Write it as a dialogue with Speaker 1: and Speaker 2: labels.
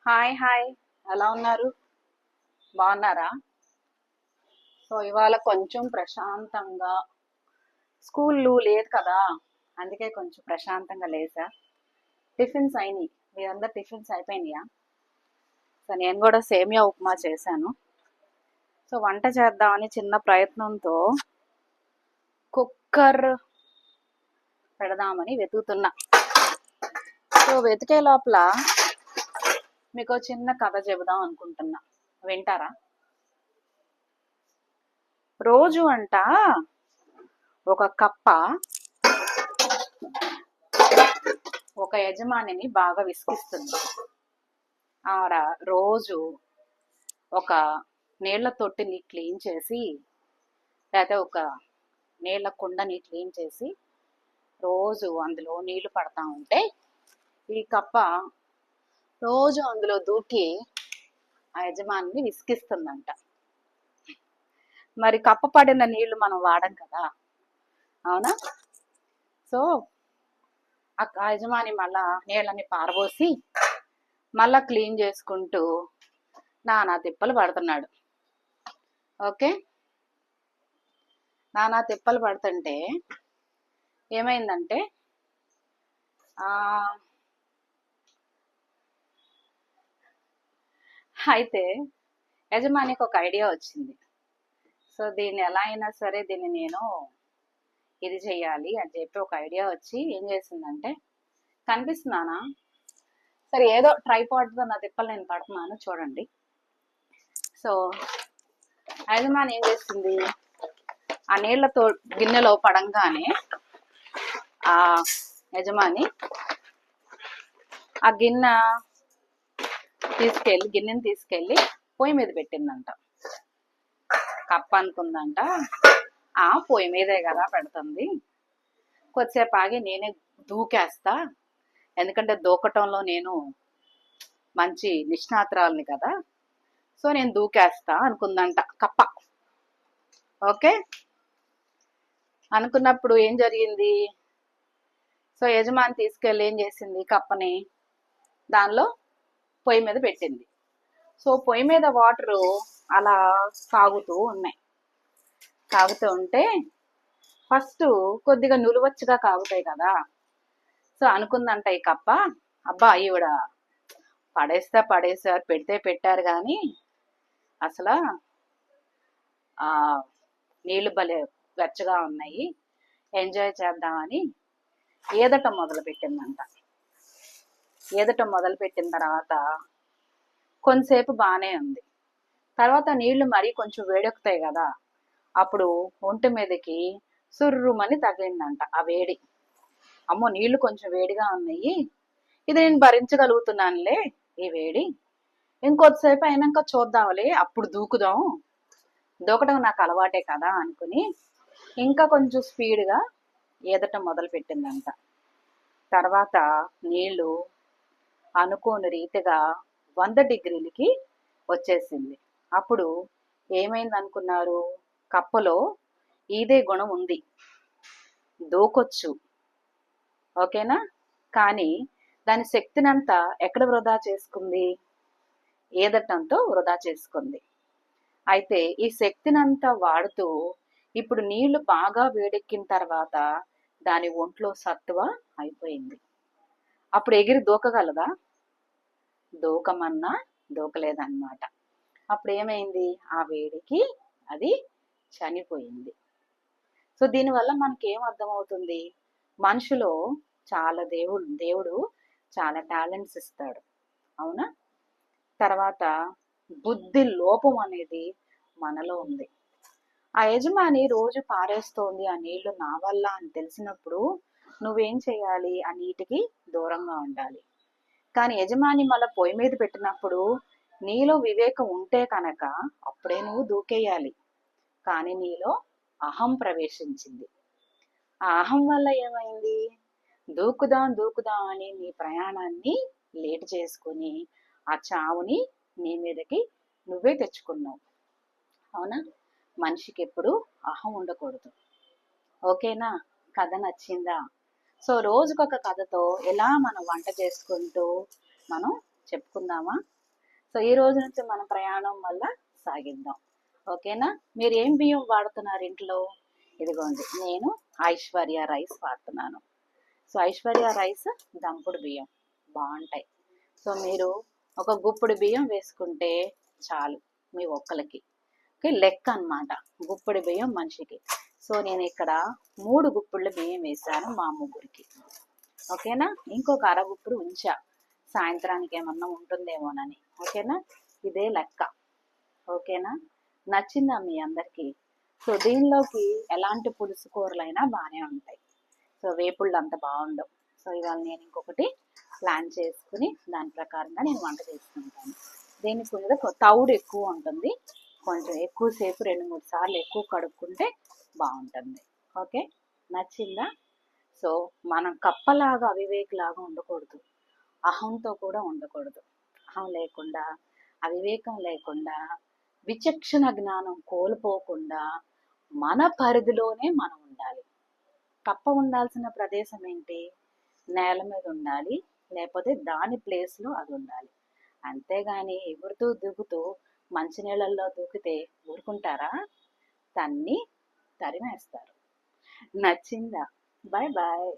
Speaker 1: Hi hi. ఎలా ఉన్నారు? బాగున్నారా? సో ఇవాళ కొంచెం ప్రశాంతంగా, స్కూల్ లేదు కదా, అందుకే కొంచెం ప్రశాంతంగా లేసా. టిఫిన్స్ అయినాయి. మీరందరు టిఫిన్స్ అయిపోయినాయా? సో నేను కూడా సేమియా ఉప్మా చేశాను. సో వంట చేద్దామని చిన్న ప్రయత్నంతో కుక్కర్ పెడదామని వెతుకుతున్నా. సో వెతికే లోపల మీకు చిన్న కథ చెబుదాం అనుకుంటున్నా. వింటారా? రోజు అంట ఒక కప్ప ఒక యజమానిని బాగా విసిగిస్తుంది. ఆవిడ రోజు ఒక నీళ్ల తొట్టిని క్లీన్ చేసి, లేకపోతే ఒక నీళ్ల కుండని క్లీన్ చేసి రోజు అందులో నీళ్లు పడతా ఉంటే ఈ కప్ప రోజు అందులో దూకి ఆ యజమానిని విసిగిస్తుందంట. మరి కప్ప పడిన నీళ్లు మనం వాడం కదా, అవునా? సో ఆ యజమాని మళ్ళా నీళ్ళని పారబోసి మళ్ళా క్లీన్ చేసుకుంటూ నానా తిప్పలు పడుతున్నాడు. ఓకే, నానా తిప్పలు పడుతుంటే ఏమైందంటే ఆ అయితే యజమానికి ఒక ఐడియా వచ్చింది. సో దీన్ని ఎలా అయినా సరే దీన్ని నేను ఇది చెయ్యాలి అని చెప్పి ఒక ఐడియా వచ్చి ఏం చేసిందంటే, కనిపిస్తున్నానా? సరే ఏదో ట్రైపాడ్తో నా తిప్పలు నేను పడుతున్నాను చూడండి. సో యజమాని ఏం చేసింది, ఆ నీళ్లతో గిన్నెలో పడంగానే ఆ యజమాని ఆ గిన్నెని తీసుకెళ్ళి పొయ్యి మీద పెట్టిందంట. కప్ప అనుకుందంట, ఆ పొయ్యి మీదే కదా పెడుతుంది, కొద్దిసేపు ఆగి నేనే దూకేస్తా, ఎందుకంటే దూకటంలో నేను మంచి నిష్ణాతురాలిని కదా, సో నేను దూకేస్తా అనుకుందంట కప్ప. ఓకే, అనుకున్నప్పుడు ఏం జరిగింది? సో యజమాని తీసుకెళ్ళి ఏం చేసింది, కప్పని దానిలో పొయ్యి మీద పెట్టింది. సో పొయ్యి మీద వాటరు అలా సాగుతూ ఉన్నాయి. కాగుతూ ఉంటే ఫస్ట్ కొద్దిగా నులువచ్చుగా కాగుతాయి కదా. సో అనుకుందంట ఈ కప్ప, అబ్బా ఈవిడ పడేసారు, పెడితే పెట్టారు కానీ అసలు ఆ నీళ్లు భలే వెచ్చగా ఉన్నాయి, ఎంజాయ్ చేద్దామని ఈదటం మొదలు పెట్టిందంట. ఈదటం మొదలు పెట్టిన తర్వాత కొంతసేపు బాగానే ఉంది. తర్వాత నీళ్లు మరీ కొంచెం వేడెక్కుతాయి కదా, అప్పుడు ఒంటి మీదకి సుర్రుమని తగిలిందంట ఆ వేడి. అమ్మో నీళ్లు కొంచెం వేడిగా ఉన్నాయి, ఇది నేను భరించగలుగుతున్నానులే ఈ వేడి, ఇంకొద్దిసేపు అయినాక చూద్దాంలే, అప్పుడు దూకడం నాకు అలవాటే కదా అనుకుని ఇంకా కొంచెం స్పీడ్గా ఈదటం మొదలు పెట్టిందంట. తర్వాత నీళ్లు అనుకోని రీతిగా 100 డిగ్రీలకి వచ్చేసింది. అప్పుడు ఏమైంది అనుకున్నారు? కప్పలో ఈదే గుణం ఉంది, దూకొచ్చు, ఓకేనా? కానీ దాని శక్తినంతా ఎక్కడ వృధా చేసుకుంది? ఈదటంతో వృధా చేసుకుంది. అయితే ఈ శక్తినంతా వాడుతూ ఇప్పుడు నీళ్లు బాగా వేడెక్కిన తర్వాత దాని ఒంట్లో సత్తువ అయిపోయింది. అప్పుడు ఎగిరి దూకగలదా? దూకమన్నా దూకలేదన్నమాట. అప్పుడు ఏమైంది? ఆ వేడికి అది చనిపోయింది. సో దీనివల్ల మనకి ఏం అర్థమవుతుంది? మనిషిలో చాలా దేవుడు చాలా టాలెంట్స్ ఇస్తాడు, అవునా? తర్వాత బుద్ధి లోపం అనేది మనలో ఉంది. ఆ యజమాని రోజు పారేస్తోంది ఆ నీళ్లు నా వల్ల అని తెలిసినప్పుడు నువ్వేం చేయాలి? ఆ నీటికి దూరంగా ఉండాలి. కానీ యజమాని మళ్ళీ పొయ్యి మీద పెట్టినప్పుడు నీలో వివేకం ఉంటే కనుక అప్పుడే నువ్వు దూకేయాలి. కానీ నీలో అహం ప్రవేశించింది. ఆ అహం వల్ల ఏమైంది? దూకుదాం అని నీ ప్రయాణాన్ని లేట్ చేసుకుని ఆ చావుని నీ మీదకి నువ్వే తెచ్చుకున్నావు, అవునా? మనిషికి ఎప్పుడు అహం ఉండకూడదు. ఓకేనా? కథ నచ్చిందా? సో రోజుకొక కథతో ఎలా మనం వంట చేసుకుంటూ మనం చెప్పుకుందామా? సో ఈ రోజు నుంచి మన ప్రయాణం వల్ల సాగిద్దాం. ఓకేనా? మీరు ఏం బియ్యం వాడుతున్నారు ఇంట్లో? ఇదిగోండి, నేను ఐశ్వర్య రైస్ వాడుతున్నాను. సో ఐశ్వర్య రైస్ దంపుడు బియ్యం బాగుంటాయి. సో మీరు ఒక గుప్పుడు బియ్యం వేసుకుంటే చాలు మీ ఒక్కలకి. ఓకే, లెక్క అన్నమాట, గుప్పుడు బియ్యం మనిషికి. సో నేను ఇక్కడ 3 గుప్పుళ్ళ బియ్యం వేసాను మా ముగ్గురికి. ఓకేనా? ఇంకొక అరగుప్పుడు ఉంచా, సాయంత్రానికి ఏమన్నా ఉంటుందేమోనని. ఓకేనా? ఇదే లెక్క. ఓకేనా? నచ్చిందా మీ అందరికీ? సో దీనిలోకి ఎలాంటి పులుసు కూరలైనా బాగానే ఉంటాయి. సో వేపుళ్ళు అంత బాగుండవు. సో ఇవాళ నేను ఇంకొకటి ప్లాన్ చేసుకుని దాని ప్రకారంగా నేను వంట చేసుకుంటాను. దీనికి మీద తౌడు ఎక్కువ ఉంటుంది, కొంచెం ఎక్కువసేపు 2-3 సార్లు ఎక్కువ కడుక్కుంటే బాగుంటుంది. ఓకే, నచ్చిందా? సో మనం కప్పలాగా అవివేక్లాగా ఉండకూడదు, అహంతో కూడా ఉండకూడదు. అహం లేకుండా, అవివేకం లేకుండా, విచక్షణ జ్ఞానం కోల్పోకుండా మన పరిధిలోనే మనం ఉండాలి. కప్ప ఉండాల్సిన ప్రదేశం ఏంటి? నేల మీద ఉండాలి, లేకపోతే దాని ప్లేస్లో అది ఉండాలి. అంతేగాని ఎగురుతూ దిగుతూ మంచినీళ్ళల్లో దూకితే ఊరుకుంటారా? తన్ని తరిమేస్తారు. నచ్చిందా? Bye bye.